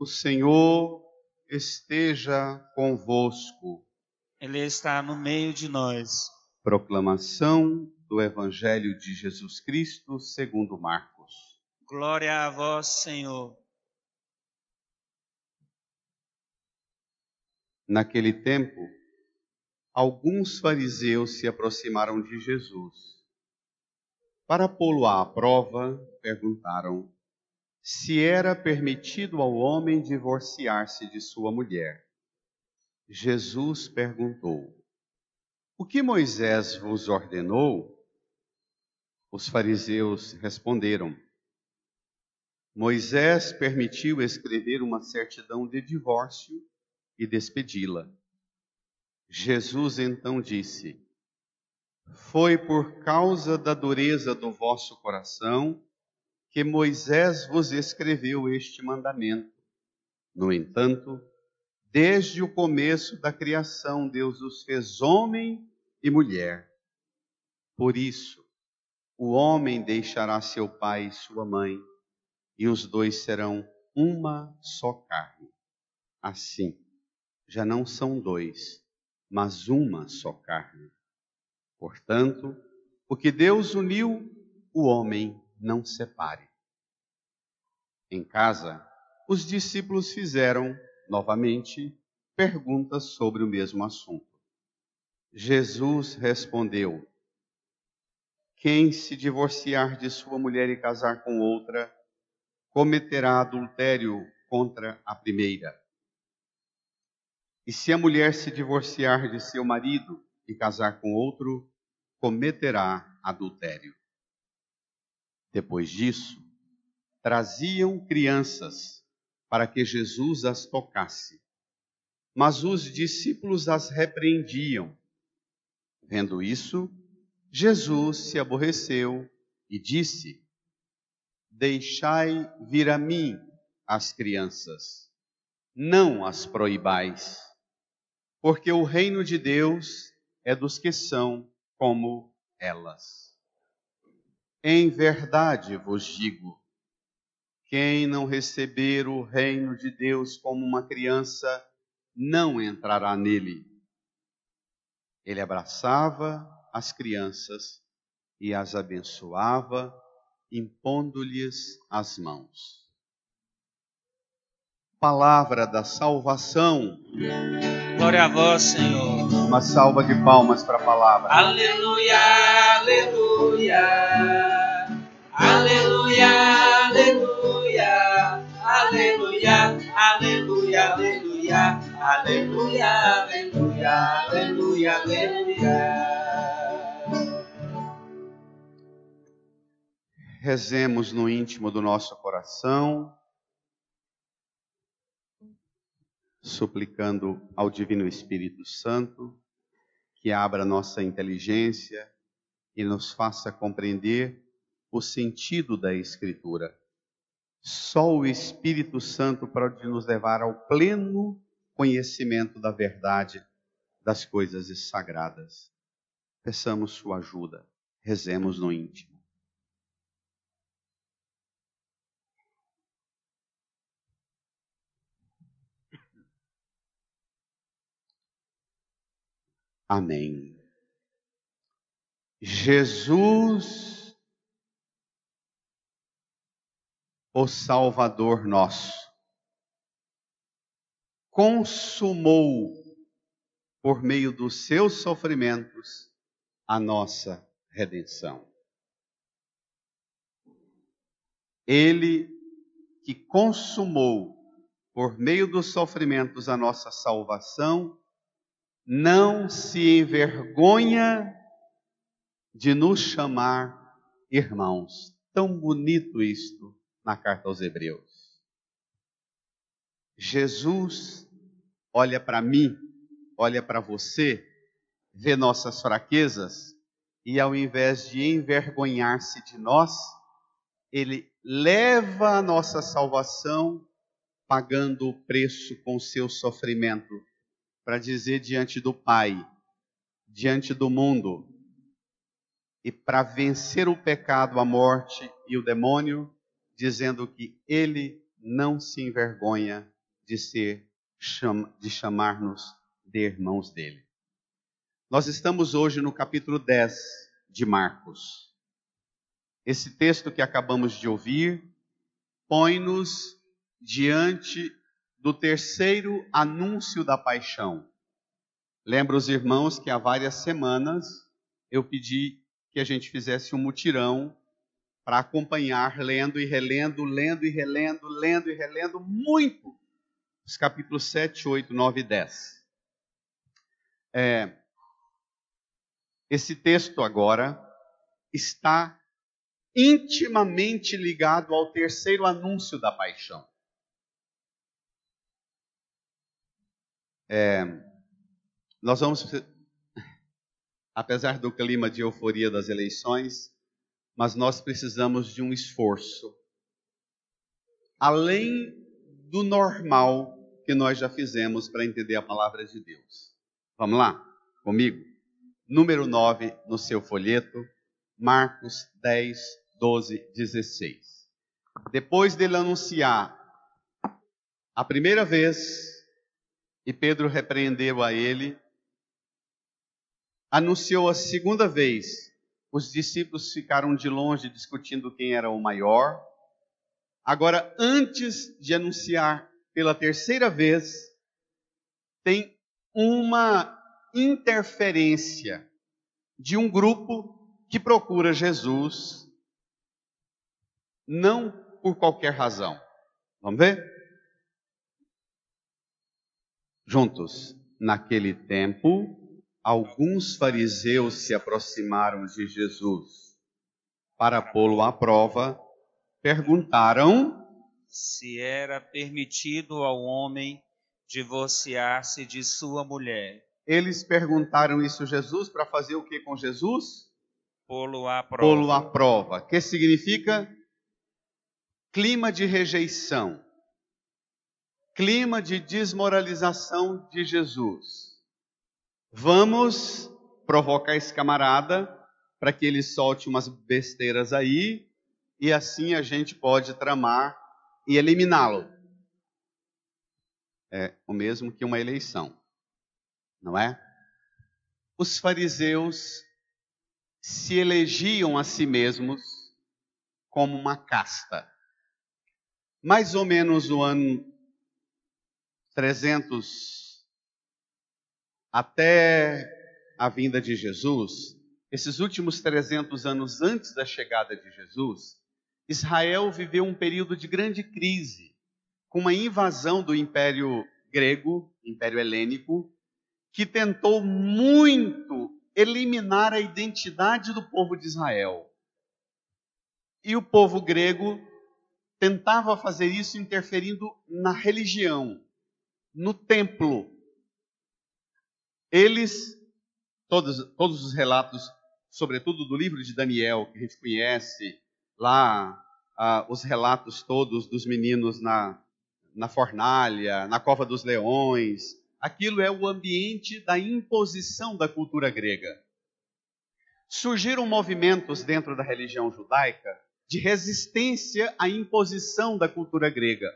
O Senhor esteja convosco. Ele está no meio de nós. Proclamação do Evangelho de Jesus Cristo segundo Marcos. Glória a vós, Senhor. Naquele tempo, alguns fariseus se aproximaram de Jesus. Para pô-lo à prova, perguntaram se era permitido ao homem divorciar-se de sua mulher. Jesus perguntou: o que Moisés vos ordenou? Os fariseus responderam: Moisés permitiu escrever uma certidão de divórcio e despedi-la. Jesus então disse: foi por causa da dureza do vosso coração que Moisés vos escreveu este mandamento. No entanto, desde o começo da criação, Deus os fez homem e mulher. Por isso, o homem deixará seu pai e sua mãe, e os dois serão uma só carne. Assim, já não são dois, mas uma só carne. Portanto, o que Deus uniu, o homem não separe. Em casa, os discípulos fizeram, novamente, perguntas sobre o mesmo assunto. Jesus respondeu: quem se divorciar de sua mulher e casar com outra, cometerá adultério contra a primeira. E se a mulher se divorciar de seu marido e casar com outro, cometerá adultério. Depois disso, traziam crianças para que Jesus as tocasse. Mas os discípulos as repreendiam. Vendo isso, Jesus se aborreceu e disse: deixai vir a mim as crianças, não as proibais, porque o reino de Deus é dos que são como elas. Em verdade vos digo, quem não receber o reino de Deus como uma criança, não entrará nele. Ele abraçava as crianças e as abençoava, impondo-lhes as mãos. Palavra da salvação. Glória a vós, Senhor. Uma salva de palmas para a palavra. Aleluia, aleluia. Aleluia, aleluia. Aleluia, aleluia, aleluia. Aleluia, aleluia, aleluia, aleluia. Rezemos no íntimo do nosso coração, suplicando ao Divino Espírito Santo que abra nossa inteligência e nos faça compreender o sentido da Escritura. Só o Espírito Santo pode nos levar ao pleno conhecimento da verdade das coisas sagradas. Peçamos sua ajuda, rezemos no íntimo. Amém. Jesus, o Salvador nosso, consumou, por meio dos seus sofrimentos, a nossa redenção. Ele que consumou, por meio dos sofrimentos, a nossa salvação, não se envergonha de nos chamar irmãos. Tão bonito isto na carta aos Hebreus. Jesus olha para mim, olha para você, vê nossas fraquezas e ao invés de envergonhar-se de nós, ele leva a nossa salvação pagando o preço com o seu sofrimento, para dizer diante do Pai, diante do mundo, e para vencer o pecado, a morte e o demônio, dizendo que ele não se envergonha de chamar-nos de irmãos dele. Nós estamos hoje no capítulo 10 de Marcos. Esse texto que acabamos de ouvir põe-nos diante do terceiro anúncio da paixão. Lembro os irmãos que há várias semanas eu pedi que a gente fizesse um mutirão para acompanhar, lendo e relendo, muito os capítulos 7, 8, 9 e 10. Esse texto agora está intimamente ligado ao terceiro anúncio da paixão. Nós vamos, apesar do clima de euforia das eleições, mas nós precisamos de um esforço além do normal que nós já fizemos para entender a palavra de Deus. Vamos lá? Comigo? Número 9 no seu folheto, Marcos 10, 12, 16. Depois dele anunciar a primeira vez, e Pedro repreendeu a ele, anunciou a segunda vez. Os discípulos ficaram de longe discutindo quem era o maior. Agora, antes de anunciar pela terceira vez, tem uma interferência de um grupo que procura Jesus, não por qualquer razão. Vamos ver? Juntos. Naquele tempo, alguns fariseus se aproximaram de Jesus para pô-lo à prova. Perguntaram se era permitido ao homem divorciar-se de sua mulher. Eles perguntaram isso a Jesus para fazer o que com Jesus? Pô-lo à prova. Pô-lo à prova. Que significa? Clima de rejeição. Clima de desmoralização de Jesus. Vamos provocar esse camarada para que ele solte umas besteiras aí e assim a gente pode tramar e eliminá-lo. É o mesmo que uma eleição, não é? Os fariseus se elegiam a si mesmos como uma casta. Mais ou menos no ano 300 até a vinda de Jesus, esses últimos 300 anos antes da chegada de Jesus, Israel viveu um período de grande crise, com uma invasão do Império Grego, Império Helênico, que tentou muito eliminar a identidade do povo de Israel. E o povo grego tentava fazer isso interferindo na religião, no templo. Eles, todos os relatos, sobretudo do livro de Daniel, que a gente conhece, lá os relatos todos dos meninos na fornalha, na cova dos leões, aquilo é o ambiente da imposição da cultura grega. Surgiram movimentos dentro da religião judaica de resistência à imposição da cultura grega.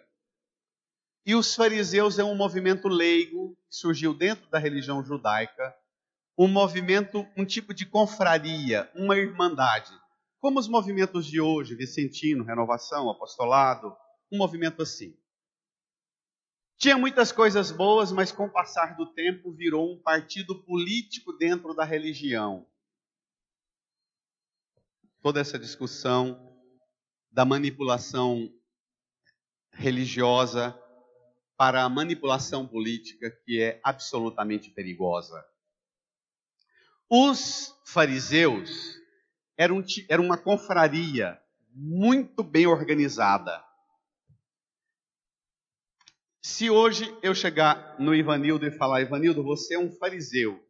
E os fariseus é um movimento leigo, que surgiu dentro da religião judaica, um movimento, um tipo de confraria, uma irmandade. Como os movimentos de hoje, Vicentino, Renovação, Apostolado, um movimento assim. Tinha muitas coisas boas, mas com o passar do tempo virou um partido político dentro da religião. Toda essa discussão da manipulação religiosa para a manipulação política, que é absolutamente perigosa. Os fariseus eram uma confraria muito bem organizada. Se hoje eu chegar no Ivanildo e falar, Ivanildo, você é um fariseu.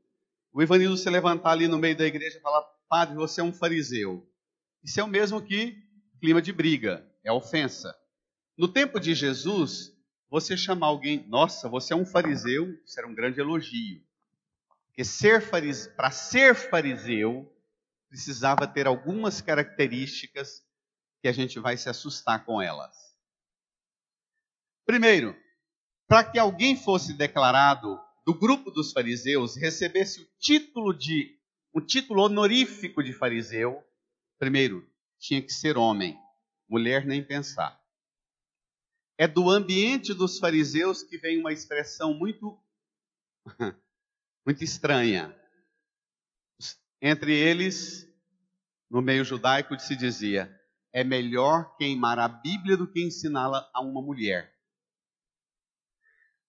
O Ivanildo se levantar ali no meio da igreja e falar, padre, você é um fariseu. Isso é o mesmo que clima de briga, é ofensa. No tempo de Jesus, você chamar alguém, nossa, você é um fariseu, isso era um grande elogio. Porque para ser fariseu, precisava ter algumas características que a gente vai se assustar com elas. Primeiro, para que alguém fosse declarado do grupo dos fariseus, recebesse um título honorífico de fariseu, primeiro, tinha que ser homem, mulher nem pensar. É do ambiente dos fariseus que vem uma expressão muito estranha. Entre eles, no meio judaico, se dizia: é melhor queimar a Bíblia do que ensiná-la a uma mulher.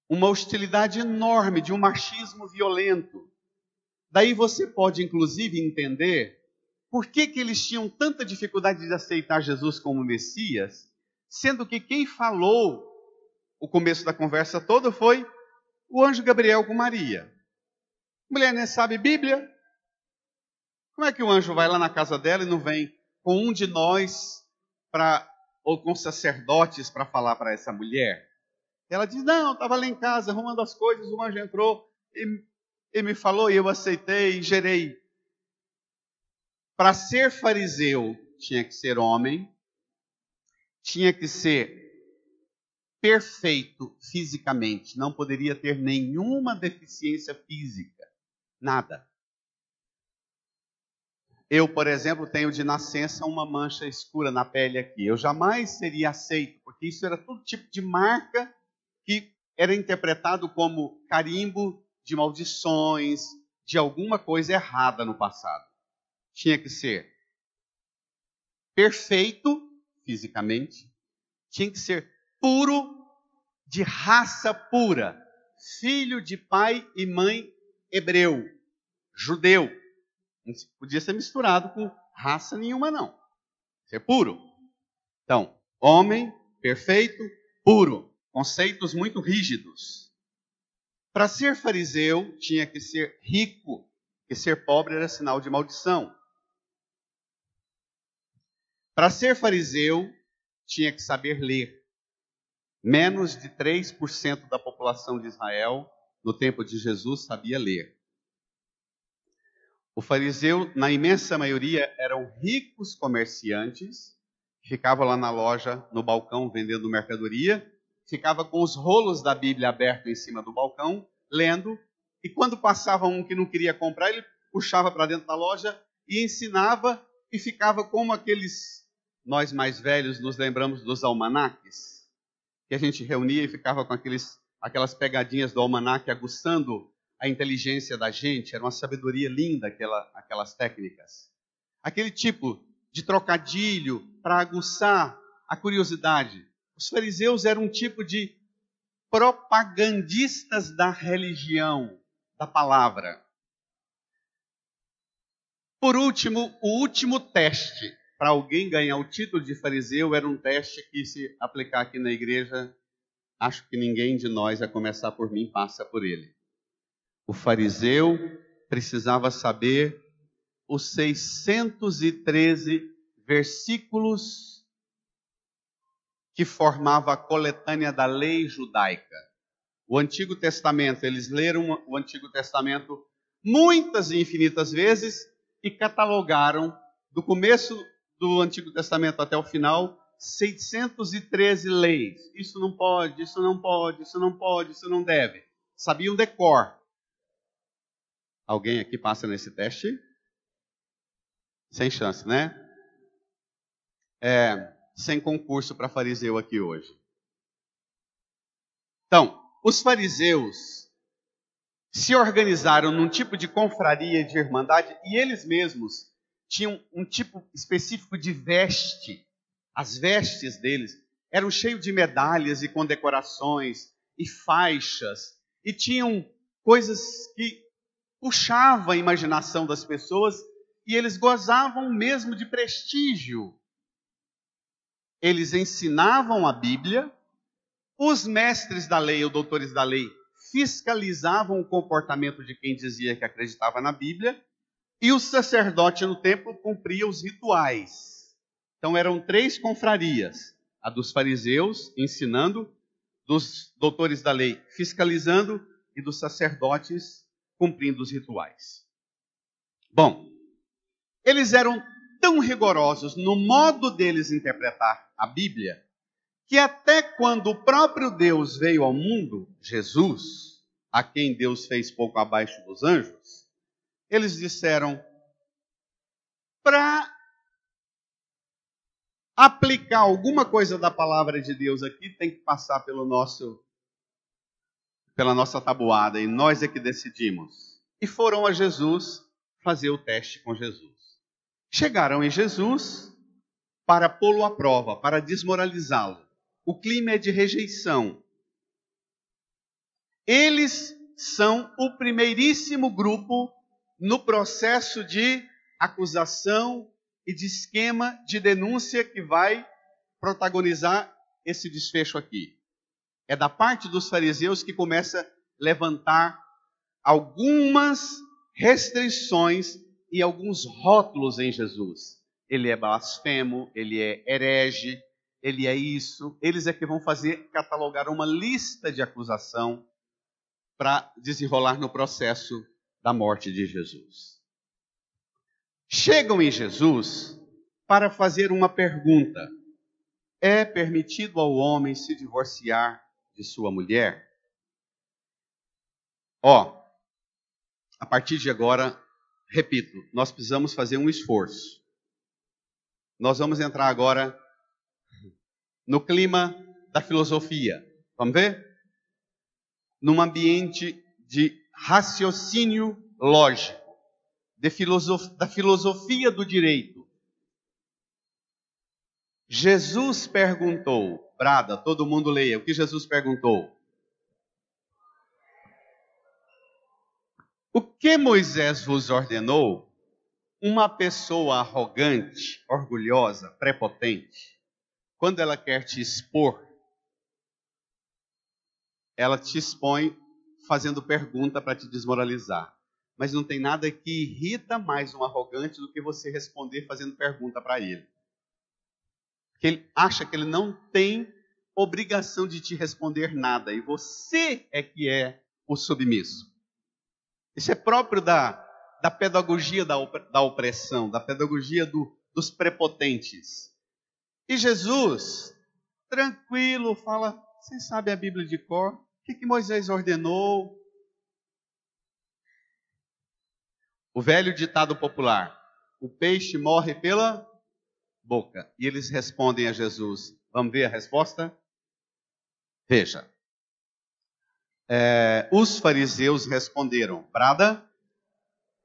Uma hostilidade enorme, de um machismo violento. Daí você pode, inclusive, entender por que eles tinham tanta dificuldade de aceitar Jesus como Messias, sendo que quem falou o começo da conversa toda foi o anjo Gabriel com Maria. Mulher nem sabe Bíblia. Como é que o anjo vai lá na casa dela e não vem com um de nós ou com sacerdotes para falar para essa mulher? Ela diz: não, estava lá em casa arrumando as coisas, o anjo entrou e me falou e eu aceitei e gerei. Para ser fariseu, tinha que ser homem, tinha que ser perfeito fisicamente, não poderia ter nenhuma deficiência física, nada. Eu, por exemplo, tenho de nascença uma mancha escura na pele aqui. Eu jamais seria aceito, porque isso era todo tipo de marca que era interpretado como carimbo de maldições, de alguma coisa errada no passado. Tinha que ser perfeito fisicamente, tinha que ser puro, de raça pura, filho de pai e mãe hebreu, judeu. Não podia ser misturado com raça nenhuma, não. Ser puro. Então, homem, perfeito, puro. Conceitos muito rígidos. Para ser fariseu, tinha que ser rico, porque ser pobre era sinal de maldição. Para ser fariseu, tinha que saber ler. Menos de 3% da população de Israel, no tempo de Jesus, sabia ler. O fariseu, na imensa maioria, eram ricos comerciantes, que ficavam lá na loja, no balcão, vendendo mercadoria, ficava com os rolos da Bíblia abertos em cima do balcão, lendo, e quando passava um que não queria comprar, ele puxava para dentro da loja e ensinava, e ficava como aqueles, nós mais velhos nos lembramos dos almanaques, que a gente reunia e ficava com aquelas pegadinhas do almanaque aguçando a inteligência da gente. Era uma sabedoria linda aquelas técnicas. Aquele tipo de trocadilho para aguçar a curiosidade. Os fariseus eram um tipo de propagandistas da religião, da palavra. Por último, o último teste para alguém ganhar o título de fariseu era um teste que, se aplicar aqui na igreja, acho que ninguém de nós, a começar por mim, passa por ele. O fariseu precisava saber os 613 versículos que formava a coletânea da lei judaica. O Antigo Testamento, eles leram o Antigo Testamento muitas e infinitas vezes e catalogaram, do começo do Antigo Testamento até o final, 613 leis. Isso não pode, isso não pode, isso não pode, isso não deve. Sabiam de cor. Alguém aqui passa nesse teste? Sem chance, né? Sem concurso para fariseu aqui hoje. Então, os fariseus se organizaram num tipo de confraria, de irmandade, e eles mesmos tinham um tipo específico de veste. As vestes deles eram cheias de medalhas e condecorações e faixas, e tinham coisas que puxavam a imaginação das pessoas, e eles gozavam mesmo de prestígio. Eles ensinavam a Bíblia, os mestres da lei ou doutores da lei fiscalizavam o comportamento de quem dizia que acreditava na Bíblia, e o sacerdote no templo cumpria os rituais. Então eram 3 confrarias: a dos fariseus, ensinando, dos doutores da lei, fiscalizando, e dos sacerdotes, cumprindo os rituais. Bom, eles eram tão rigorosos no modo deles interpretar a Bíblia, que até quando o próprio Deus veio ao mundo, Jesus, a quem Deus fez pouco abaixo dos anjos, eles disseram, para aplicar alguma coisa da palavra de Deus aqui, tem que passar pela nossa tabuada, e nós é que decidimos. E foram a Jesus fazer o teste com Jesus. Chegaram em Jesus para pô-lo à prova, para desmoralizá-lo. O clima é de rejeição. Eles são o primeiríssimo grupo no processo de acusação e de esquema de denúncia que vai protagonizar esse desfecho aqui. É da parte dos fariseus que começa a levantar algumas restrições e alguns rótulos em Jesus. Ele é blasfemo, ele é herege, ele é isso. Eles é que vão catalogar uma lista de acusação para desenrolar no processo da morte de Jesus. Chegam em Jesus para fazer uma pergunta. É permitido ao homem se divorciar de sua mulher? A partir de agora, repito, nós precisamos fazer um esforço. Nós vamos entrar agora no clima da filosofia. Vamos ver? Num ambiente de raciocínio lógico, da filosofia do direito. Jesus perguntou, brada, todo mundo leia, o que Jesus perguntou? O que Moisés vos ordenou? Uma pessoa arrogante, orgulhosa, prepotente, quando ela quer te expor, ela te expõe fazendo pergunta para te desmoralizar. Mas não tem nada que irrita mais um arrogante do que você responder fazendo pergunta para ele. Porque ele acha que ele não tem obrigação de te responder nada. E você é que é o submisso. Isso é próprio da pedagogia da opressão, da pedagogia dos prepotentes. E Jesus, tranquilo, fala, vocês sabem a Bíblia de cor? O que Moisés ordenou? O velho ditado popular, o peixe morre pela boca. E eles respondem a Jesus. Vamos ver a resposta? Veja. Os fariseus responderam, brada?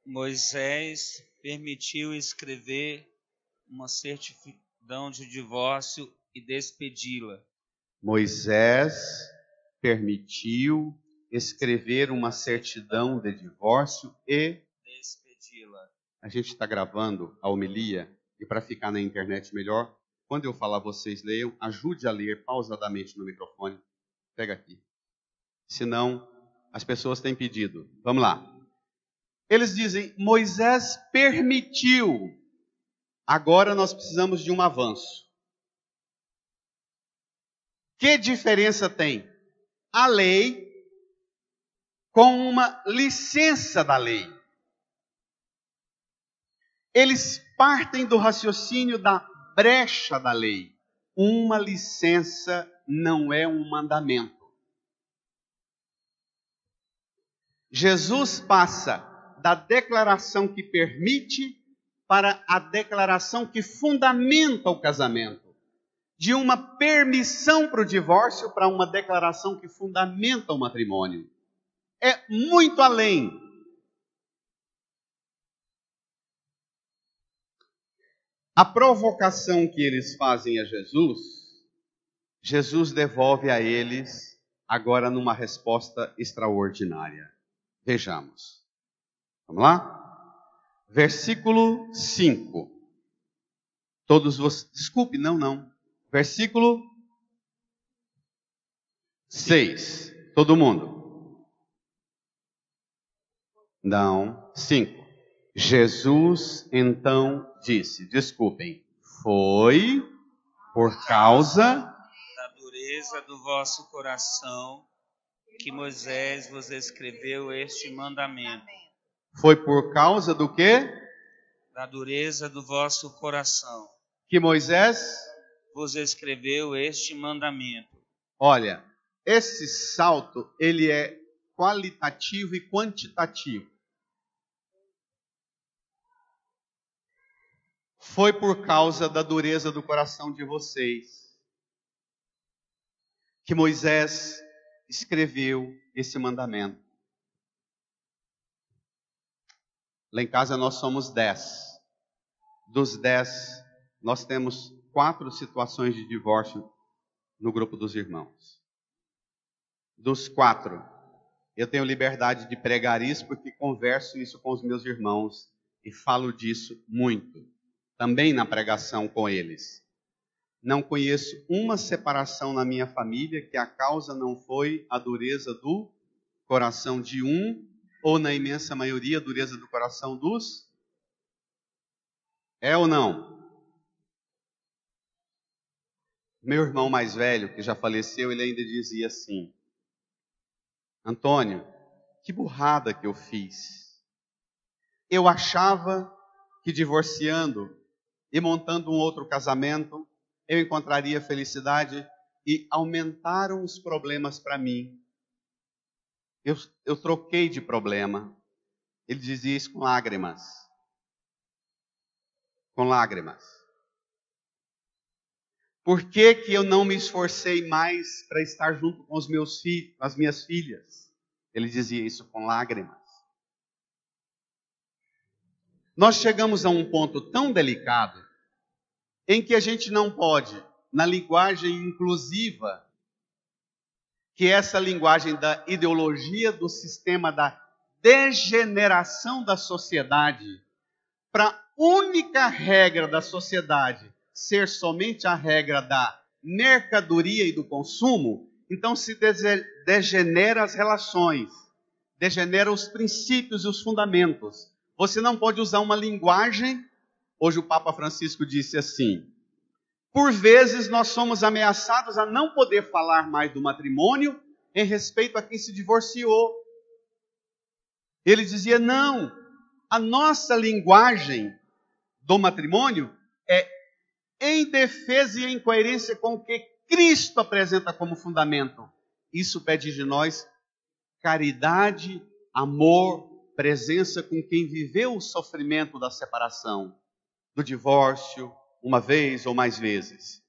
Moisés permitiu escrever uma certidão de divórcio e despedi-la. Moisés permitiu escrever uma certidão de divórcio e despedi-la. A gente está gravando a homilia e para ficar na internet melhor, quando eu falar vocês leiam, ajude a ler pausadamente no microfone. Pega aqui. Senão, as pessoas têm pedido. Vamos lá. Eles dizem, Moisés permitiu. Agora nós precisamos de um avanço. Que diferença tem a lei com uma licença da lei? Eles partem do raciocínio da brecha da lei. Uma licença não é um mandamento. Jesus passa da declaração que permite para a declaração que fundamenta o casamento. De uma permissão para o divórcio para uma declaração que fundamenta o matrimônio. É muito além. A provocação que eles fazem a Jesus, Jesus devolve a eles agora numa resposta extraordinária. Vejamos. Vamos lá? Versículo 5. Todos vocês... Desculpe, não. Versículo 6. Todo mundo? Não. 5. Jesus então disse, desculpem, foi por causa da dureza do vosso coração que Moisés vos escreveu este mandamento. Foi por causa do quê? Da dureza do vosso coração. Que Moisés vos escreveu este mandamento. Olha, esse salto, ele é qualitativo e quantitativo. Foi por causa da dureza do coração de vocês que Moisés escreveu esse mandamento. Lá em casa nós somos 10. Dos 10, nós temos 4 situações de divórcio no grupo dos irmãos. Dos 4, eu tenho liberdade de pregar isso porque converso isso com os meus irmãos e falo disso muito. Também na pregação com eles. Não conheço uma separação na minha família que a causa não foi a dureza do coração de um, ou na imensa maioria, a dureza do coração dos? É ou não? Meu irmão mais velho, que já faleceu, ele ainda dizia assim: Antônio, que burrada que eu fiz. Eu achava que divorciando e montando um outro casamento, eu encontraria felicidade, e aumentaram os problemas para mim. Eu troquei de problema. Ele dizia isso com lágrimas. Com lágrimas. Por que que eu não me esforcei mais para estar junto com os meus filhos, as minhas filhas? Ele dizia isso com lágrimas. Nós chegamos a um ponto tão delicado em que a gente não pode, na linguagem inclusiva, que é essa linguagem da ideologia do sistema da degeneração da sociedade, para a única regra da sociedade ser somente a regra da mercadoria e do consumo, então se degenera as relações, degenera os princípios e os fundamentos. Você não pode usar uma linguagem. Hoje o Papa Francisco disse assim: por vezes nós somos ameaçados a não poder falar mais do matrimônio em respeito a quem se divorciou. Ele dizia: não, a nossa linguagem do matrimônio é em defesa e em coerência com o que Cristo apresenta como fundamento. Isso pede de nós caridade, amor, presença com quem viveu o sofrimento da separação, do divórcio, uma vez ou mais vezes.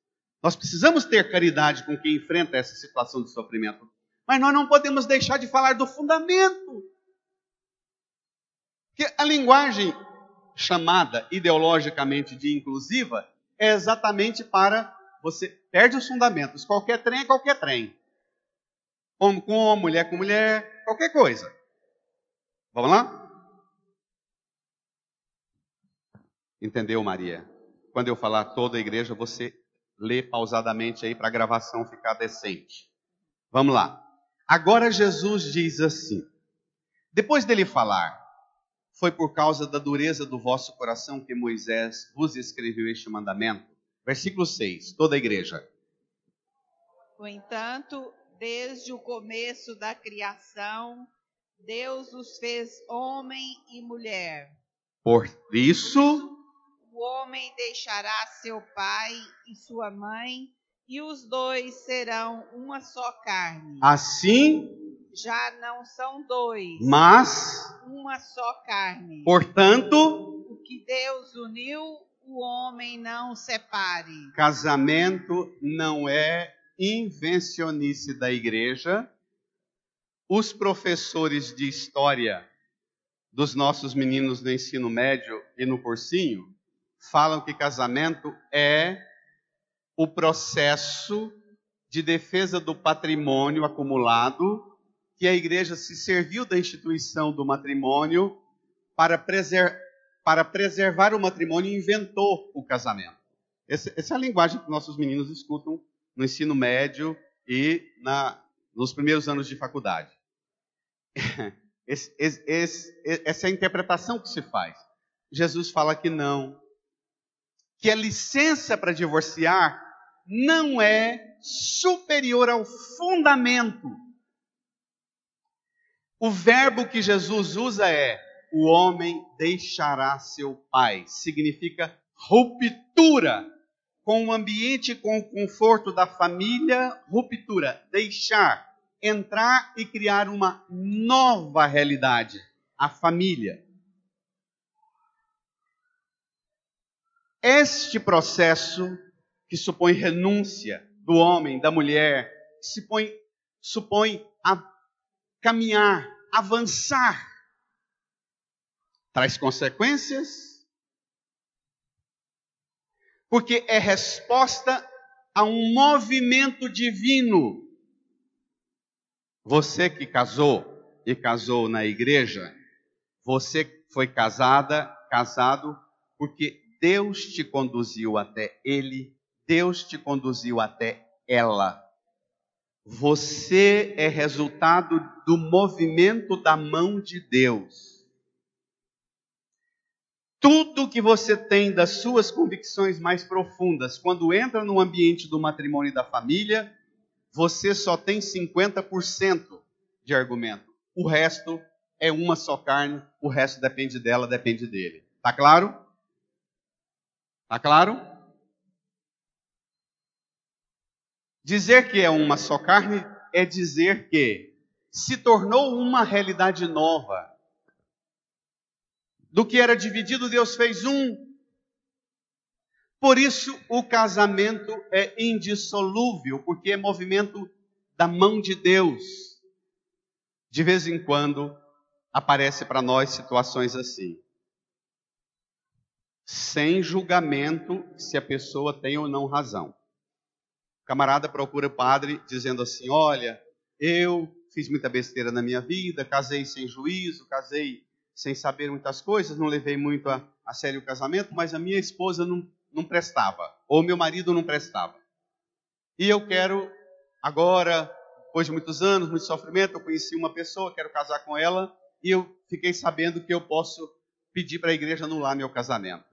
Nós precisamos ter caridade com quem enfrenta essa situação de sofrimento. Mas nós não podemos deixar de falar do fundamento. Porque a linguagem chamada ideologicamente de inclusiva é exatamente para você perde os fundamentos. Qualquer trem é qualquer trem. Homem com homem, mulher com mulher, qualquer coisa. Vamos lá? Entendeu, Maria? Quando eu falar toda a igreja, você lê pausadamente aí para a gravação ficar decente. Vamos lá. Agora Jesus diz assim, depois dele falar: foi por causa da dureza do vosso coração que Moisés vos escreveu este mandamento. Versículo 6, toda a igreja. No entanto, desde o começo da criação, Deus os fez homem e mulher. Por isso, o homem deixará seu pai e sua mãe, e os dois serão uma só carne. assim, Já não são dois, mas, uma só carne. portanto, O que Deus uniu, o homem não separe. Casamento não é invencionice da igreja. Os professores de história dos nossos meninos do ensino médio e no cursinho falam que casamento é o processo de defesa do patrimônio acumulado, que a igreja se serviu da instituição do matrimônio para preservar o matrimônio e inventou o casamento. Essa é a linguagem que nossos meninos escutam no ensino médio e nos primeiros anos de faculdade. Essa é a interpretação que se faz. Jesus fala que não. Que a licença para divorciar não é superior ao fundamento. O verbo que Jesus usa é: o homem deixará seu pai. Significa ruptura com o ambiente, com o conforto da família, ruptura, deixar, entrar e criar uma nova realidade, a família. Este processo que supõe renúncia do homem, da mulher, supõe a caminhar, avançar, traz consequências, porque é resposta a um movimento divino. Você que casou e casou na igreja, você foi casado porque Deus te conduziu até ele, Deus te conduziu até ela. Você é resultado do movimento da mão de Deus. Tudo que você tem das suas convicções mais profundas, quando entra no ambiente do matrimônio e da família, você só tem 50% de argumento. O resto é uma só carne, o resto depende dela, depende dele. Tá claro? Tá claro? Dizer que é uma só carne é dizer que se tornou uma realidade nova. Do que era dividido, Deus fez um. Por isso, o casamento é indissolúvel, porque é movimento da mão de Deus. De vez em quando, aparece para nós situações assim. Sem julgamento se a pessoa tem ou não razão. O camarada procura o padre dizendo assim, olha, eu fiz muita besteira na minha vida, casei sem juízo, casei sem saber muitas coisas, não levei muito a sério o casamento, mas a minha esposa não prestava, ou meu marido não prestava. E eu quero, agora, depois de muitos anos, muito sofrimento, eu conheci uma pessoa, quero casar com ela, e eu fiquei sabendo que eu posso pedir para a igreja anular meu casamento.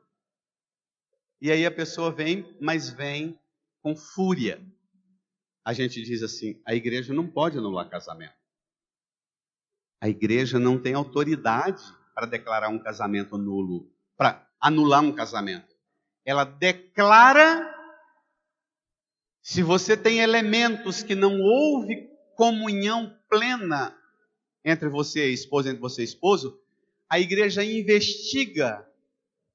E aí a pessoa vem, mas vem com fúria. A gente diz assim, a igreja não pode anular casamento. A igreja não tem autoridade para declarar um casamento nulo, para anular um casamento. Ela declara, se você tem elementos que não houve comunhão plena entre você e a esposa, entre você e o esposo, a igreja investiga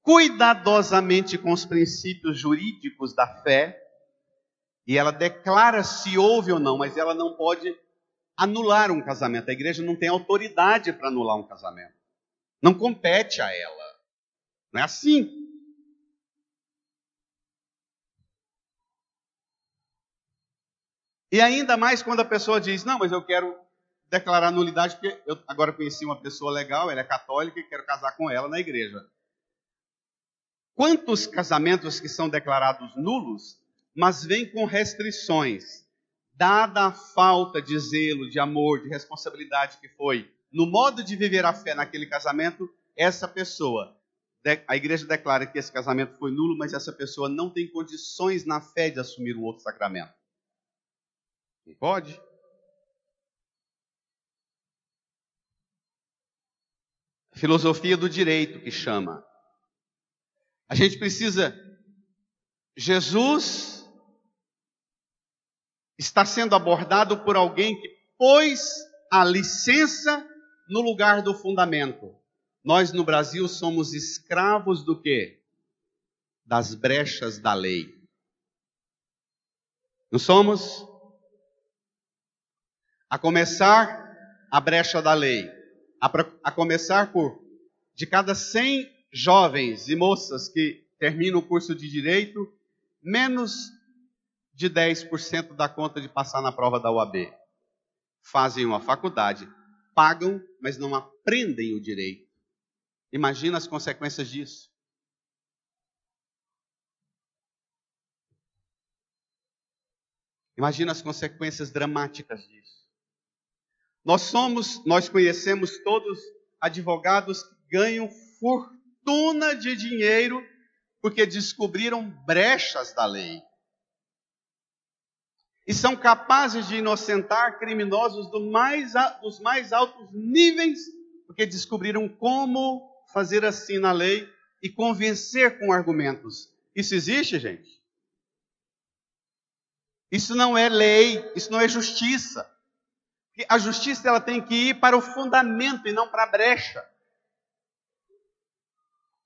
cuidadosamente com os princípios jurídicos da fé, e ela declara se houve ou não, mas ela não pode anular um casamento. A igreja não tem autoridade para anular um casamento. Não compete a ela. Não é assim. E ainda mais quando a pessoa diz, não, mas eu quero declarar nulidade porque eu agora conheci uma pessoa legal, ela é católica e quero casar com ela na igreja. Quantos casamentos que são declarados nulos, mas vêm com restrições, dada a falta de zelo, de amor, de responsabilidade que foi no modo de viver a fé naquele casamento, essa pessoa, a igreja declara que esse casamento foi nulo, mas essa pessoa não tem condições na fé de assumir um outro sacramento. Não pode? Filosofia do direito que chama. A gente precisa... Jesus está sendo abordado por alguém que pôs a licença no lugar do fundamento. Nós no Brasil somos escravos do quê? Das brechas da lei. Não somos? A começar a brecha da lei. A começar por, de cada 100 jovens e moças que terminam o curso de direito, menos de 10% dá conta de passar na prova da OAB. Fazem uma faculdade, pagam, mas não aprendem o direito. Imagina as consequências disso. Imagina as consequências dramáticas disso. Nós conhecemos todos advogados que ganham fortuna de dinheiro porque descobriram brechas da lei. E são capazes de inocentar criminosos dos mais altos níveis, porque descobriram como fazer assim na lei e convencer com argumentos. Isso existe, gente? Isso não é lei, isso não é justiça. Porque a justiça ela tem que ir para o fundamento e não para a brecha.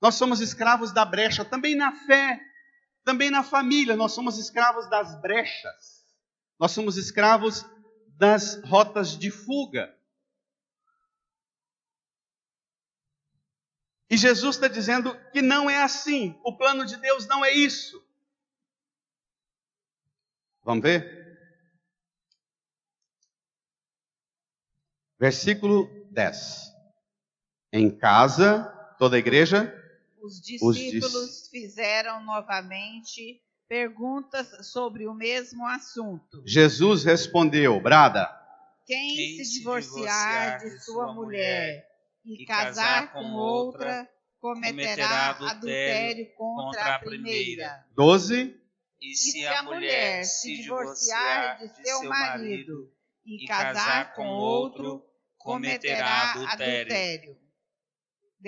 Nós somos escravos da brecha, também na fé, também na família, nós somos escravos das brechas. Nós somos escravos das rotas de fuga. E Jesus está dizendo que não é assim. O plano de Deus não é isso. Vamos ver? Versículo 10. Em casa, toda a igreja... Os discípulos fizeram novamente perguntas sobre o mesmo assunto. Jesus respondeu, brada: Quem se divorciar de sua mulher e casar com outra, cometerá adultério contra a primeira. 12. E se a mulher se divorciar de seu marido e casar com outro, cometerá adultério.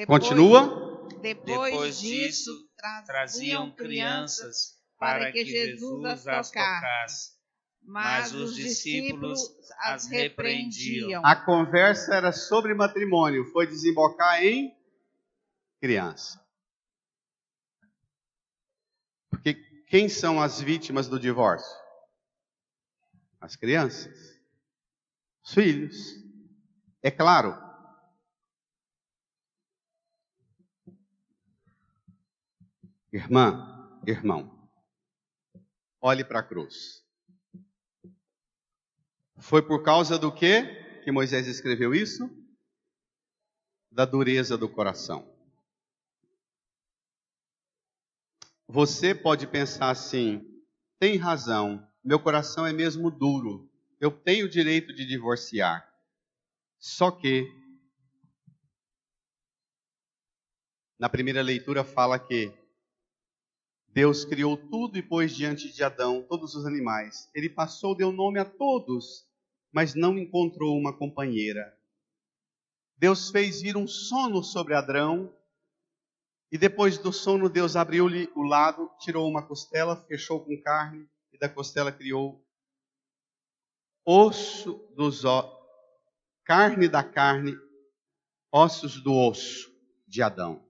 Continua. Depois disso, traziam crianças para que Jesus as tocasse, mas os discípulos as repreendiam. A conversa era sobre matrimônio, foi desembocar em criança. Porque quem são as vítimas do divórcio? As crianças, os filhos. É claro. Irmã, irmão, olhe para a cruz. Foi por causa do quê que Moisés escreveu isso? Da dureza do coração. Você pode pensar assim: tem razão, meu coração é mesmo duro, eu tenho o direito de divorciar. Só que, na primeira leitura fala que Deus criou tudo e pôs diante de Adão todos os animais. Ele passou, deu nome a todos, mas não encontrou uma companheira. Deus fez vir um sono sobre Adão, e depois do sono Deus abriu-lhe o lado, tirou uma costela, fechou com carne, e da costela criou osso dos ossos, carne da carne, ossos do osso de Adão.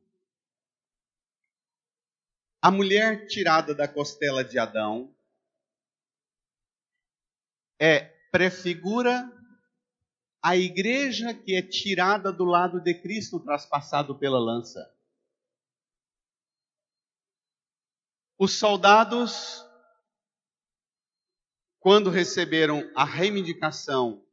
A mulher tirada da costela de Adão prefigura a igreja que é tirada do lado de Cristo, traspassado pela lança. Os soldados, quando receberam a reivindicação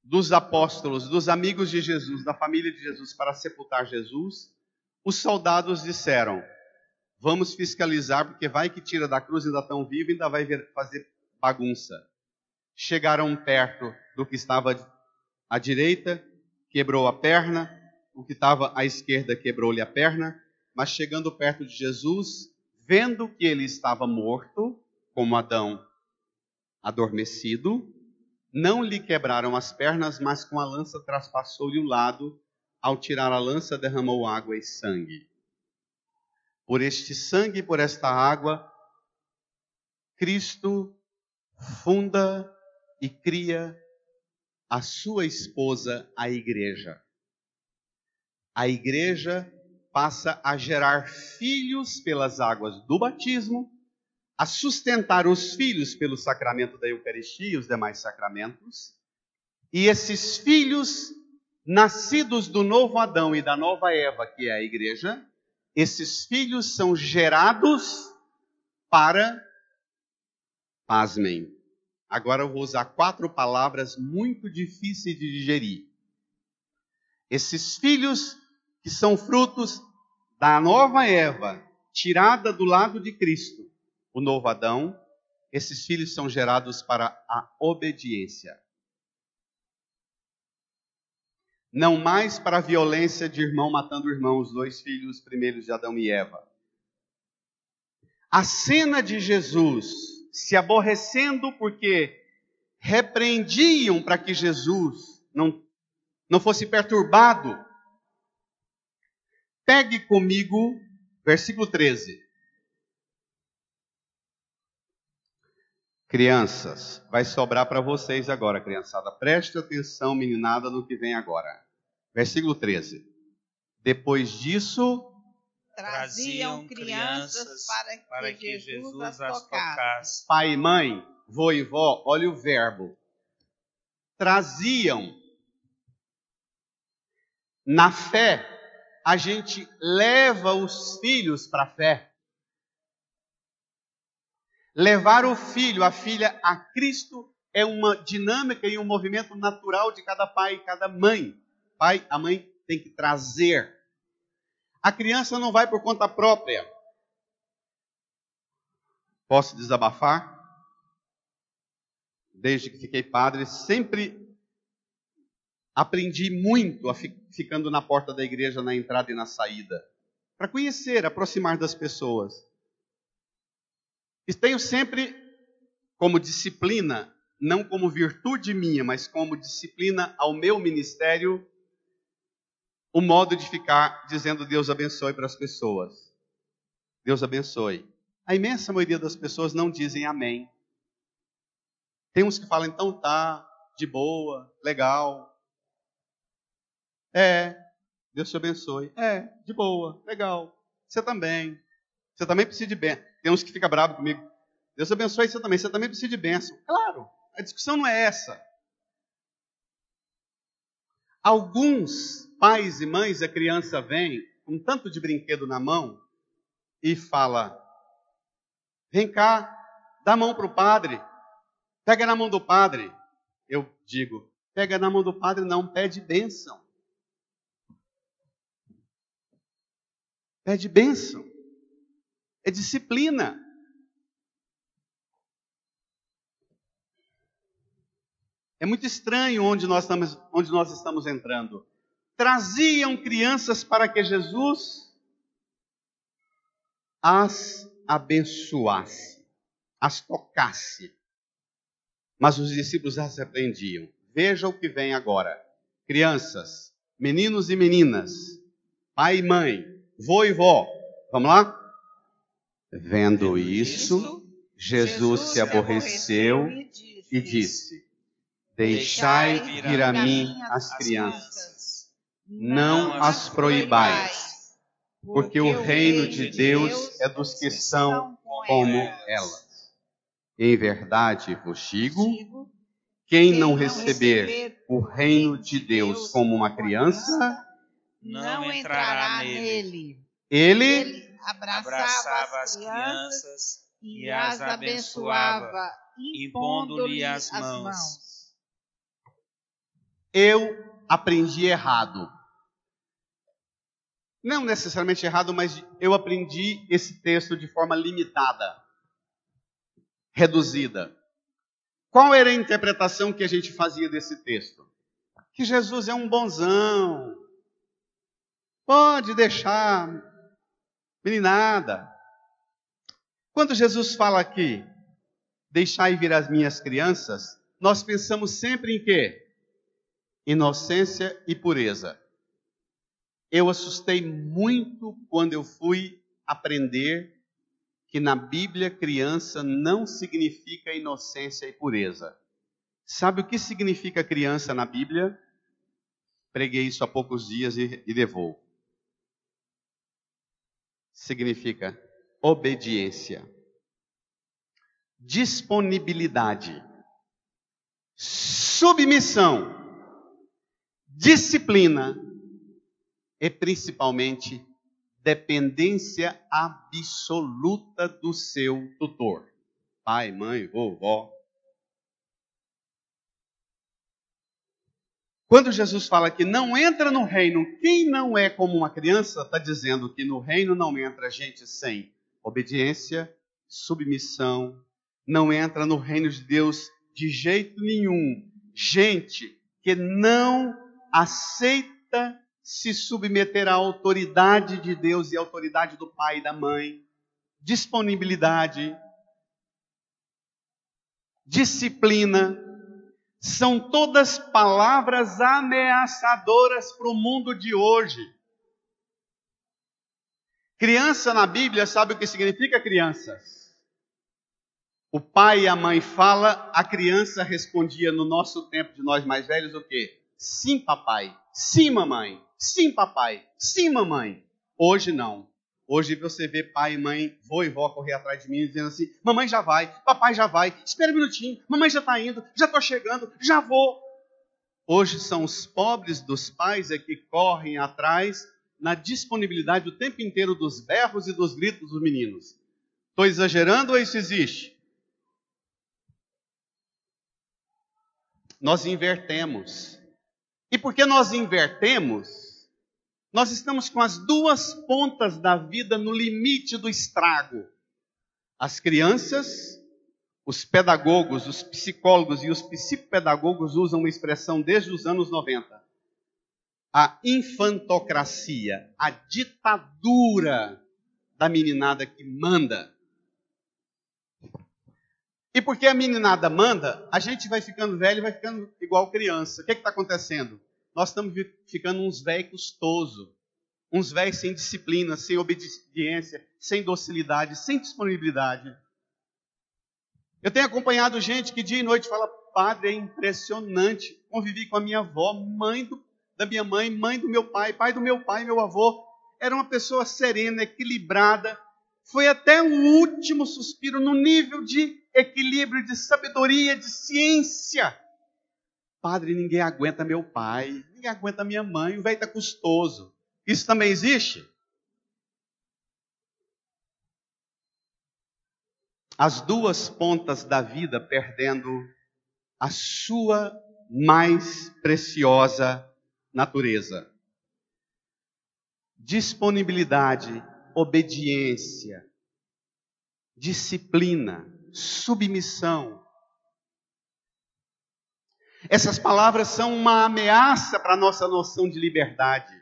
dos apóstolos, dos amigos de Jesus, da família de Jesus, para sepultar Jesus, os soldados disseram: vamos fiscalizar, porque vai que tira da cruz, ainda tão vivo, ainda vai fazer bagunça. Chegaram perto do que estava à direita, quebrou a perna, o que estava à esquerda quebrou-lhe a perna, mas chegando perto de Jesus, vendo que ele estava morto, como Adão adormecido, não lhe quebraram as pernas, mas com a lança traspassou-lhe o lado, ao tirar a lança derramou água e sangue. Por este sangue e por esta água, Cristo funda e cria a sua esposa, a igreja. A igreja passa a gerar filhos pelas águas do batismo, a sustentar os filhos pelo sacramento da Eucaristia e os demais sacramentos. E esses filhos, nascidos do novo Adão e da nova Eva, que é a igreja, esses filhos são gerados para, pasmem, agora eu vou usar 4 palavras muito difíceis de digerir. Esses filhos que são frutos da nova Eva, tirada do lado de Cristo, o novo Adão, esses filhos são gerados para a obediência. Não mais para a violência de irmão matando irmão, os 2 filhos primeiros de Adão e Eva. A cena de Jesus se aborrecendo porque repreendiam para que Jesus não fosse perturbado. Pegue comigo, versículo 13. Crianças, vai sobrar para vocês agora, criançada. Preste atenção, meninada, no que vem agora. Versículo 13. Depois disso, traziam crianças para que Jesus as tocasse. Pai e mãe, vô e vó, olha o verbo. Traziam. Na fé, a gente leva os filhos para a fé. Levar o filho, a filha a Cristo é uma dinâmica e um movimento natural de cada pai e cada mãe. Pai, a mãe tem que trazer. A criança não vai por conta própria. Posso desabafar? Desde que fiquei padre, sempre aprendi muito ficando na porta da igreja, na entrada e na saída. Para conhecer, aproximar das pessoas. E tenho sempre como disciplina, não como virtude minha, mas como disciplina ao meu ministério, o modo de ficar dizendo Deus abençoe para as pessoas. Deus abençoe. A imensa maioria das pessoas não dizem amém. Tem uns que falam, então tá, de boa, legal. Deus te abençoe. De boa, legal. Você também. Você também precisa de bênção. Tem uns que ficam bravos comigo. Deus abençoe você também precisa de bênção. Claro, a discussão não é essa. Alguns pais e mães, a criança vem com tanto de brinquedo na mão e fala, vem cá, dá a mão para o padre, pega na mão do padre. Eu digo, pega na mão do padre não, pede bênção. Pede bênção. É disciplina. É muito estranho onde nós estamos entrando. Traziam crianças para que Jesus as abençoasse, as tocasse. Mas os discípulos as repreendiam. Veja o que vem agora. Crianças, meninos e meninas, pai e mãe, vô e vó. Vamos lá? Vendo isso, Jesus se aborreceu e disse, deixai vir a mim as crianças, não as proibais, porque o reino de Deus é dos que são como elas. Em verdade vos digo, quem não receber o reino de Deus como uma criança, não entrará nele. Ele abraçava as crianças e as abençoava, impondo-lhe as mãos. Eu aprendi errado. Não necessariamente errado, mas eu aprendi esse texto de forma limitada, reduzida. Qual era a interpretação que a gente fazia desse texto? Que Jesus é um bonzão. Pode deixar, meninada. Quando Jesus fala aqui, deixai vir as minhas crianças, nós pensamos sempre em quê? Inocência e pureza. Eu assustei muito quando eu fui aprender que na Bíblia criança não significa inocência e pureza. Sabe o que significa criança na Bíblia? Preguei isso há poucos dias e devolvo. Significa obediência, disponibilidade, submissão, disciplina e principalmente dependência absoluta do seu tutor. Pai, mãe, vovó. Quando Jesus fala que não entra no reino quem não é como uma criança, está dizendo que no reino não entra gente sem obediência, submissão, não entra no reino de Deus de jeito nenhum. Gente que não aceita se submeter à autoridade de Deus e à autoridade do pai e da mãe. Disponibilidade, disciplina, são todas palavras ameaçadoras para o mundo de hoje. Criança na Bíblia, sabe o que significa crianças? o pai e a mãe falam, a criança respondia no nosso tempo de nós mais velhos o quê? Sim, papai. Sim, mamãe. Sim, papai. Sim, mamãe. Hoje não. Hoje você vê pai e mãe, vô e vó correr atrás de mim dizendo assim, mamãe já vai, papai já vai, espera um minutinho, mamãe já está indo, já estou chegando, já vou. Hoje são os pobres dos pais que correm atrás na disponibilidade o tempo inteiro dos berros e dos gritos dos meninos. Estou exagerando ou isso existe? Nós invertemos. E porque nós invertemos, nós estamos com as duas pontas da vida no limite do estrago. As crianças, os pedagogos, os psicólogos e os psicopedagogos usam uma expressão desde os anos 90. A infantocracia, a ditadura da meninada que manda. E porque a meninada manda, a gente vai ficando velho e vai ficando igual criança. O que está acontecendo? Nós estamos ficando uns velhos custosos, uns velhos sem disciplina, sem obediência, sem docilidade, sem disponibilidade. Eu tenho acompanhado gente que dia e noite fala, padre, é impressionante. Convivi com a minha avó, mãe da minha mãe, mãe do meu pai do meu pai, meu avô. Era uma pessoa serena, equilibrada. Foi até o último suspiro no nível de equilíbrio, de sabedoria, de ciência. Padre, ninguém aguenta meu pai, ninguém aguenta minha mãe, o velho está custoso. Isso também existe? As duas pontas da vida perdendo a sua mais preciosa natureza. Disponibilidade, obediência, disciplina, submissão. Essas palavras são uma ameaça para a nossa noção de liberdade.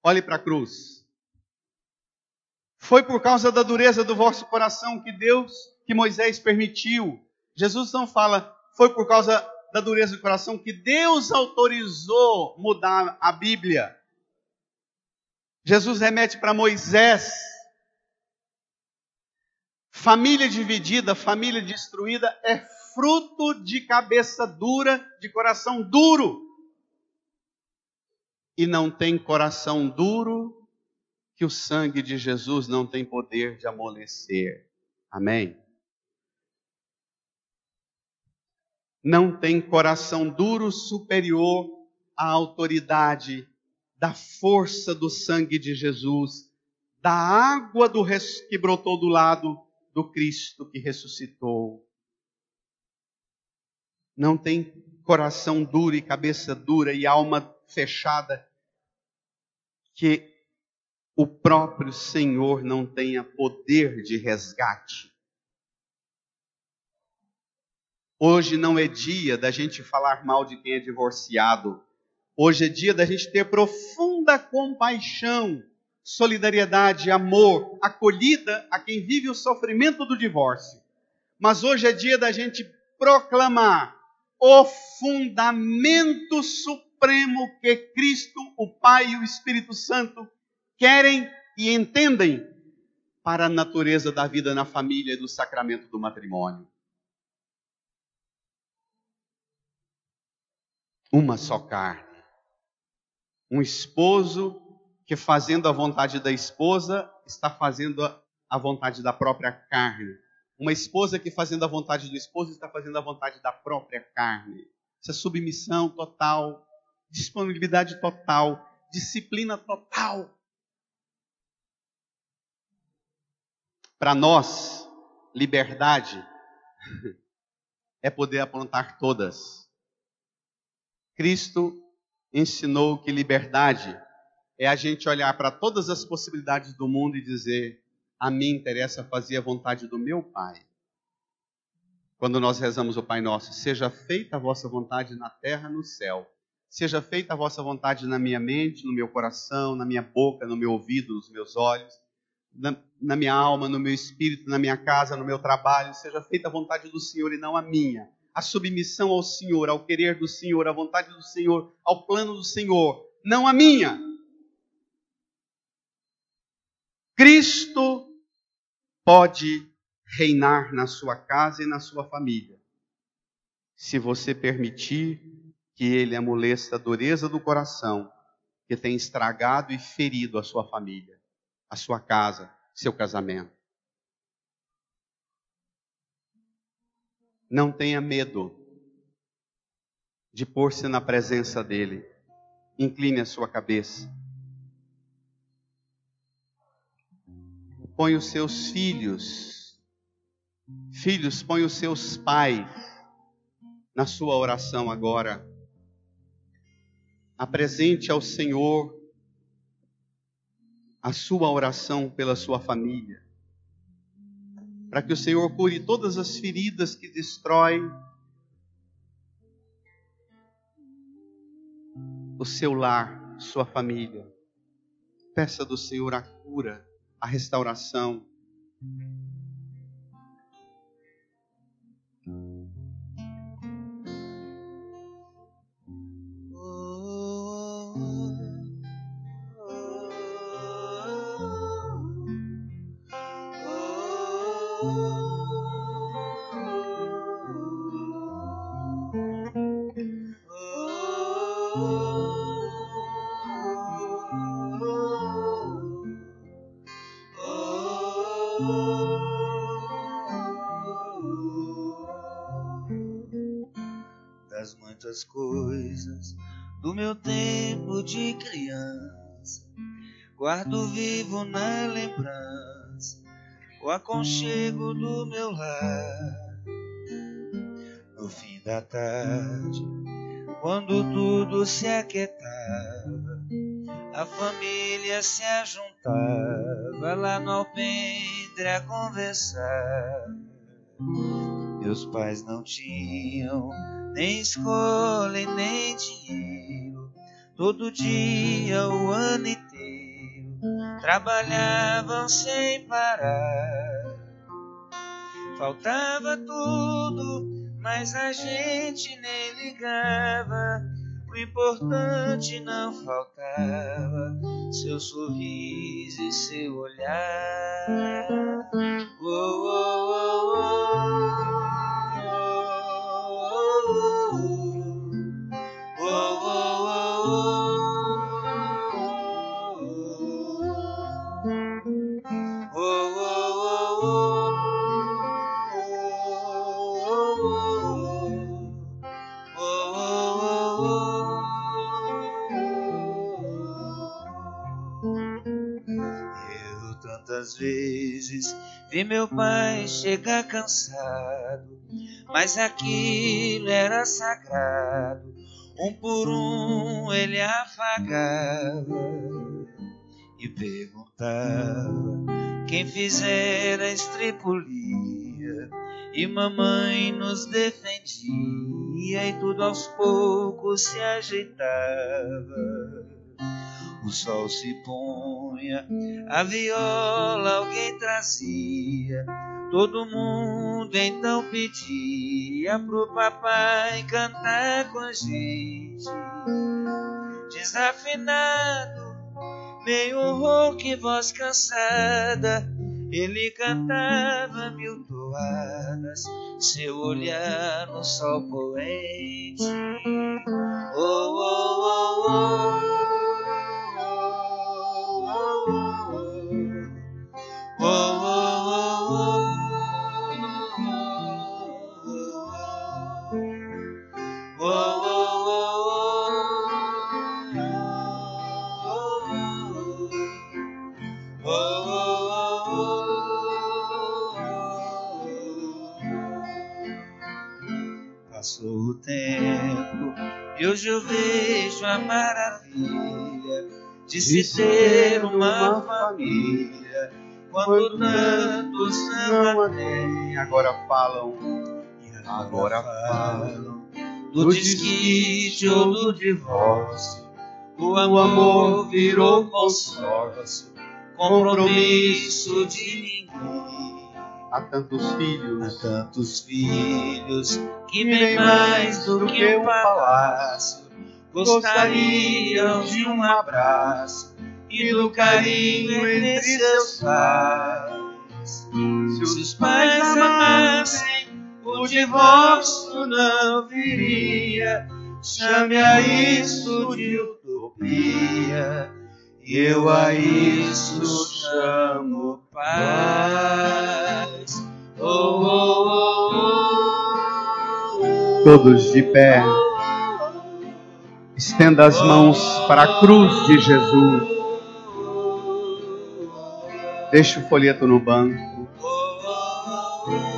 Olhe para a cruz. Foi por causa da dureza do vosso coração que Moisés permitiu. Jesus não fala, foi por causa da dureza do coração que Deus autorizou mudar a Bíblia. Jesus remete para Moisés. Família dividida, família destruída é fruto de cabeça dura, de coração duro. E não tem coração duro que o sangue de Jesus não tem poder de amolecer. Amém? Não tem coração duro superior à autoridade da força do sangue de Jesus, da água que brotou do lado do Cristo que ressuscitou. Não tem coração duro e cabeça dura e alma fechada que o próprio Senhor não tenha poder de resgate. Hoje não é dia da gente falar mal de quem é divorciado. Hoje é dia da gente ter profunda compaixão, solidariedade, amor, acolhida a quem vive o sofrimento do divórcio. Mas hoje é dia da gente proclamar o fundamento supremo que Cristo, o Pai e o Espírito Santo querem e entendem para a natureza da vida na família e do sacramento do matrimônio. Uma só carne. Um esposo que, fazendo a vontade da esposa, está fazendo a vontade da própria carne. Uma esposa que, fazendo a vontade do esposo, está fazendo a vontade da própria carne. Essa submissão total, disponibilidade total, disciplina total. Para nós, liberdade é poder aprontar todas. Cristo ensinou que liberdade é a gente olhar para todas as possibilidades do mundo e dizer, a mim interessa fazer a vontade do meu Pai. Quando nós rezamos o Pai Nosso, seja feita a vossa vontade na terra, no céu. Seja feita a vossa vontade na minha mente, no meu coração, na minha boca, no meu ouvido, nos meus olhos, na minha alma, no meu espírito, na minha casa, no meu trabalho. Seja feita a vontade do Senhor e não a minha. A submissão ao Senhor, ao querer do Senhor, à vontade do Senhor, ao plano do Senhor, não a minha. Cristo pode reinar na sua casa e na sua família, se você permitir que ele amoleça a dureza do coração que tem estragado e ferido a sua família, a sua casa, seu casamento. Não tenha medo de pôr-se na presença dele. Incline a sua cabeça. Põe os seus filhos, põe os seus pais na sua oração agora. Apresente ao Senhor a sua oração pela sua família, para que o Senhor cure todas as feridas que destroem o seu lar, sua família. Peça do Senhor a cura, a restauração. Das muitas coisas do meu tempo de criança, guardo vivo na lembrança o aconchego do meu lar. No fim da tarde, quando tudo se aquietava, a família se ajuntava lá no alpendre a conversar. Meus pais não tinham nem escola e nem dinheiro, todo dia, o ano inteiro, trabalhavam sem parar. Faltava tudo, mas a gente nem ligava. O importante não faltava, seu sorriso e seu olhar. Oh, oh, oh, oh. Tantas vezes vi meu pai chegar cansado, mas aquilo era sagrado. Um por um ele afagava e perguntava quem fizera a estripulia, e mamãe nos defendia, e tudo aos poucos se ajeitava. O sol se punha, a viola alguém trazia, todo mundo então pedia pro papai cantar com a gente. Desafinado, meio rouco e voz cansada, ele cantava 1000 toadas, seu olhar no sol poente. Oh, oh, oh, oh. Passou o tempo e hoje eu vejo a maravilha de se ter uma família, quando tantos não a têm. Agora falam do desquite ou do divórcio. O amor virou consórcio, compromisso de ninguém. Há tantos filhos que bem mais do que um palácio gostariam de um abraço e do carinho entre seus pais. Se os pais amassem, o divórcio não viria. Chame a isso de utopia, e eu a isso chamo paz. Oh, oh, oh, oh. Todos de pé. Estenda as mãos para a cruz de Jesus. Deixe o folheto no banco.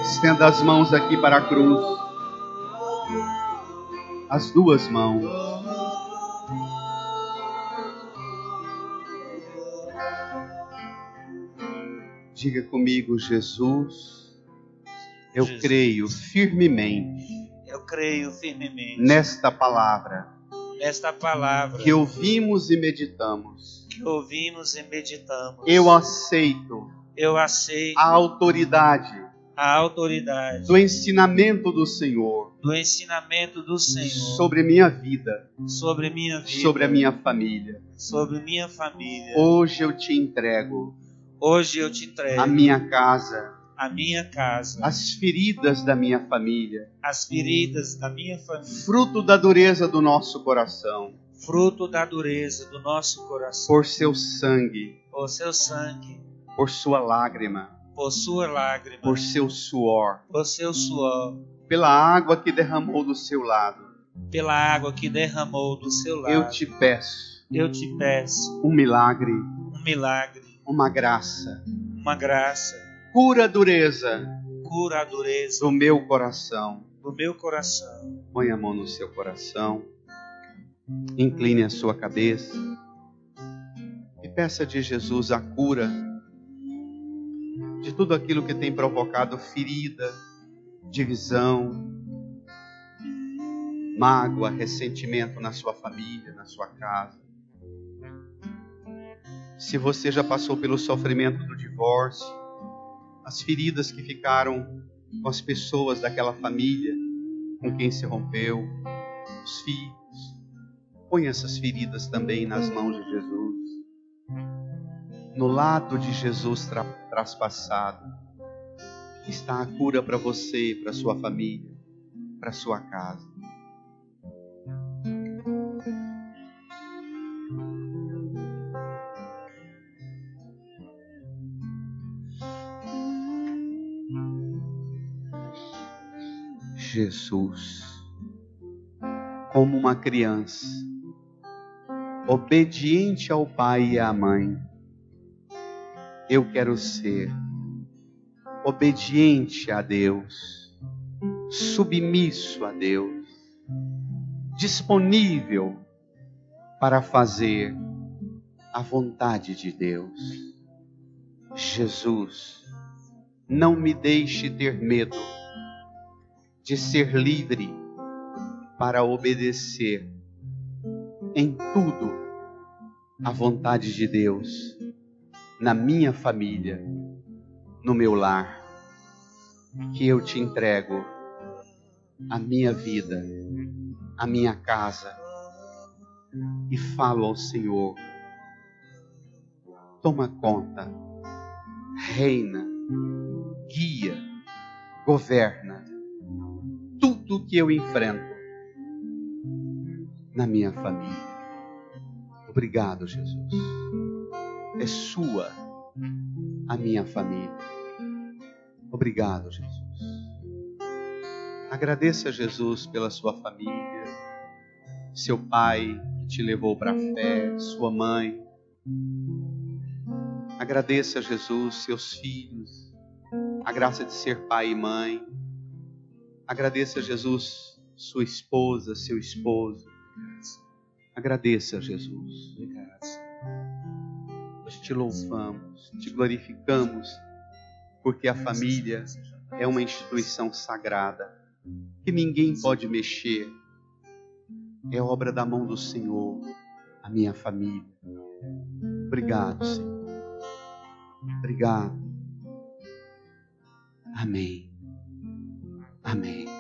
Estenda as mãos aqui para a cruz. As duas mãos. Diga comigo, Jesus, eu creio firmemente. Eu creio firmemente nesta palavra que ouvimos e meditamos. Eu aceito a autoridade do ensinamento do Senhor sobre minha vida, sobre a minha família. Hoje eu te entrego a minha casa, as feridas da minha família, fruto da dureza do nosso coração, por seu sangue, por sua lágrima, por seu suor, pela água que derramou do seu lado. Eu te peço um milagre, uma graça. Cura a dureza do meu coração. Põe a mão no seu coração. Incline a sua cabeça. E peça de Jesus a cura de tudo aquilo que tem provocado ferida, divisão, mágoa, ressentimento na sua família, na sua casa. Se você já passou pelo sofrimento do divórcio, as feridas que ficaram com as pessoas daquela família com quem se rompeu, os filhos, põe essas feridas também nas mãos de Jesus. No lado de Jesus traspassado está a cura para você, para sua família, para sua casa. Jesus, como uma criança, obediente ao pai e à mãe, eu quero ser obediente a Deus, submisso a Deus, disponível para fazer a vontade de Deus. Jesus, não me deixe ter medo de ser livre para obedecer em tudo a vontade de Deus, na minha família, no meu lar, que eu te entrego a minha vida, a minha casa, e falo ao Senhor: toma conta, reina, guia, governa tudo que eu enfrento na minha família. Obrigado, Jesus. É sua a minha família. Obrigado, Jesus. Agradeça a Jesus pela sua família, seu pai que te levou para a fé, sua mãe. Agradeça a Jesus seus filhos, a graça de ser pai e mãe. Agradeça a Jesus sua esposa, seu esposo. Agradeça a Jesus. Nós te louvamos, te glorificamos, porque a família é uma instituição sagrada que ninguém pode mexer. É obra da mão do Senhor, a minha família. Obrigado, Senhor. Obrigado. Amém. Amém.